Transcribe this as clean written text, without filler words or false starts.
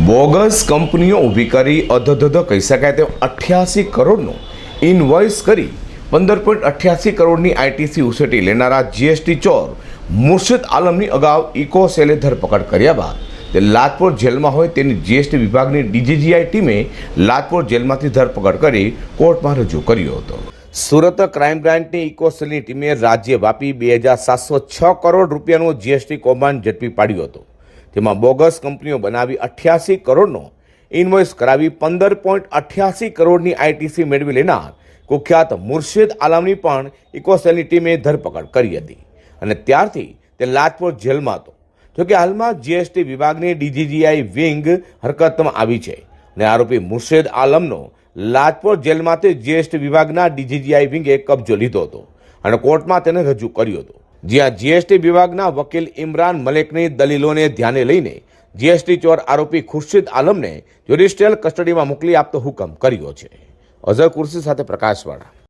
Bogus કંપનીઓ ઊભી કરી અધધધ કહી શકાય તેમ 88 કરોડનું ઇનવોઇસ કરી 15.88 કરોડની આઈટીસી ઉસેટી લેનારા જીએસટી ચોર મુર્શિદ આલમની અગાઉ ઇકો સેલે ધરપકડ કર્યા બાદ તે લાજપોર જેલમાં હોય તેની જીએસટી વિભાગની ડીજીજીઆઈ ટીમે લાજપોર જેલમાંથી ધરપકડ કરી કોર્ટમાં રજૂ કર્યો હતો। સુરત ક્રાઇમ બ્રાન્ચની ઇકો સેલની ટીમે રાજ્યવ્યાપી 2706 કરોડ રૂપિયાનું જીએસટી કૌભાંડ ઝડપી પાડ્યું હતું। તેમાં બોગસ કંપનીઓ બનાવી 88 કરોડનો ઇનવોઇસ કરાવી 15.88 કરોડની આઈટીસી મેળવી લેનાર કુખ્યાત મુર્શિદ આલમની પણ ઇકો સેલની ટીમે ધરપકડ કરી હતી અને ત્યારથી તે લાજપોર જેલમાં હતો। જોકે હાલમાં જીએસટી વિભાગની ડીજીજીઆઈ વિંગ હરકતમાં આવી છે અને આરોપી મુર્શિદ આલમનો લાજપોર જેલમાંથી જીએસટી વિભાગના ડીજીજીઆઈ વિંગે કબજો લીધો હતો અને કોર્ટમાં તેને રજૂ કર્યો હતો, જ્યાં જીએસટી વિભાગના વકીલ ઇમરાન મલેકની દલીલોને ધ્યાને લઈને જીએસટી ચોર આરોપી ખુરશીદ આલમને જ્યુડિશિયલ કસ્ટડીમાં મોકલી આપતો હુકમ કર્યો છે। અઝર કુર્સી સાથે પ્રકાશવાળા।